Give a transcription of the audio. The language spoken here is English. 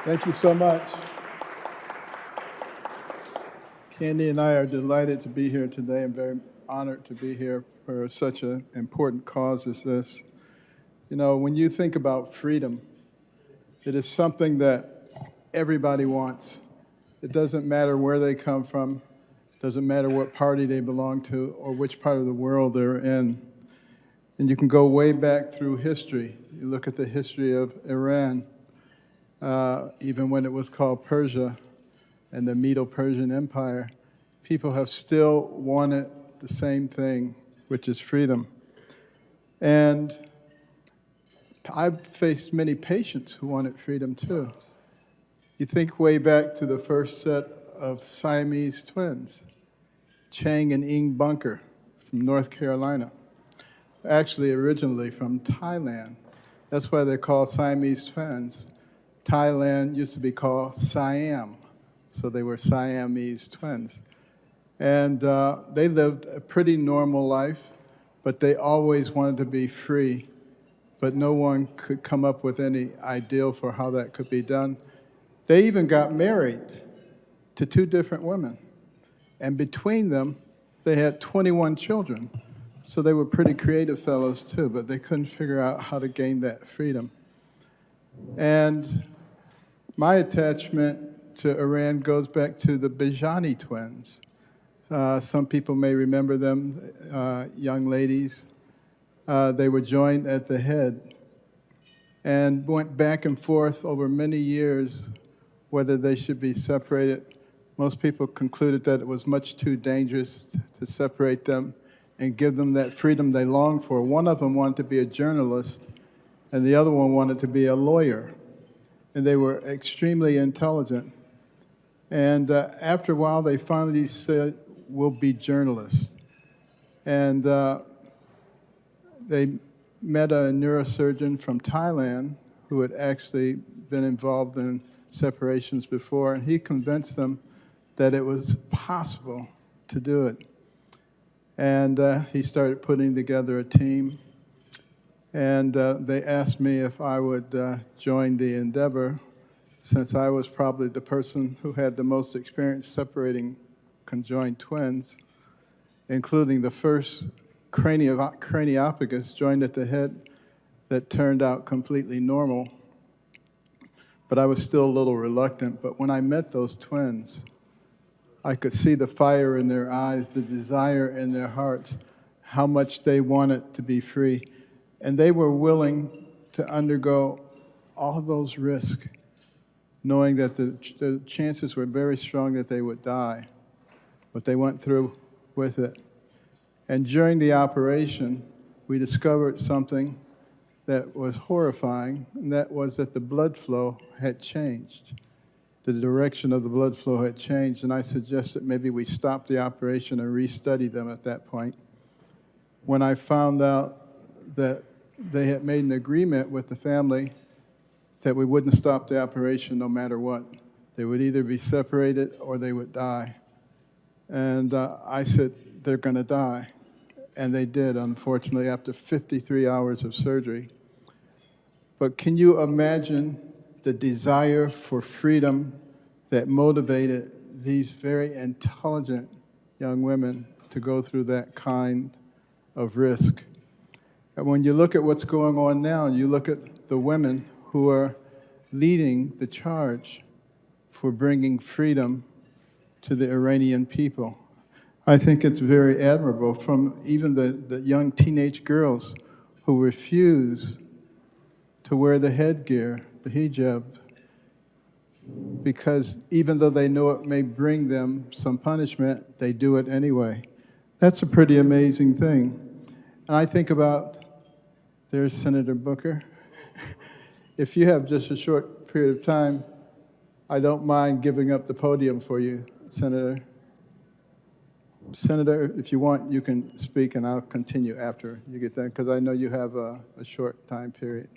Thank you so much. Candy and I are delighted to be here today and very honored to be here for such an important cause as this. You know, when you think about freedom, it is something that everybody wants. It doesn't matter where they come from, doesn't matter what party they belong to or which part of the world they're in. And you can go way back through history. You look at the history of Iran, even when it was called Persia and the Medo-Persian Empire, people have still wanted the same thing, which is freedom. And I've faced many patients who wanted freedom too. You think way back to the first set of Siamese twins, Chang and Ing Bunker from North Carolina, actually originally from Thailand. That's why they're called Siamese twins. Thailand used to be called Siam, so they were Siamese twins. And they lived a pretty normal life, but they always wanted to be free. But no one could come up with any ideal for how that could be done. They even got married to 2 different women. And between them, they had 21 children. So they were pretty creative fellows too, but they couldn't figure out how to gain that freedom. And my attachment to Iran goes back to the Bijani twins. Some people may remember them, young ladies. They were joined at the head and went back and forth over many years whether they should be separated. Most people concluded that it was much too dangerous to separate them and give them that freedom they longed for. One of them wanted to be a journalist, and the other one wanted to be a lawyer. And they were extremely intelligent. And after a while, they finally said, we'll be journalists. And they met a neurosurgeon from Thailand who had actually been involved in separations before, and he convinced them that it was possible to do it. And he started putting together a team. And they asked me if I would join the endeavor, since I was probably the person who had the most experience separating conjoined twins, including the first craniopagus joined at the head that turned out completely normal. But I was still a little reluctant. But when I met those twins, I could see the fire in their eyes, the desire in their hearts, how much they wanted to be free. And they were willing to undergo all those risks, knowing that the chances were very strong that they would die. But they went through with it. And during the operation, we discovered something that was horrifying, and that was that the blood flow had changed. The direction of the blood flow had changed, and I suggested maybe we stop the operation and restudy them at that point. When I found out that they had made an agreement with the family that we wouldn't stop the operation no matter what. They would either be separated or they would die. And I said, they're going to die. And they did, unfortunately, after 53 hours of surgery. But can you imagine the desire for freedom that motivated these very intelligent young women to go through that kind of risk? And when you look at what's going on now, you look at the women who are leading the charge for bringing freedom to the Iranian people. I think it's very admirable, from even the young teenage girls who refuse to wear the headgear, the hijab, because even though they know it may bring them some punishment, they do it anyway. That's a pretty amazing thing. And I think about, there's Senator Booker. If you have just a short period of time, I don't mind giving up the podium for you, Senator. Senator, if you want, you can speak, and I'll continue after you get done, because I know you have a short time period.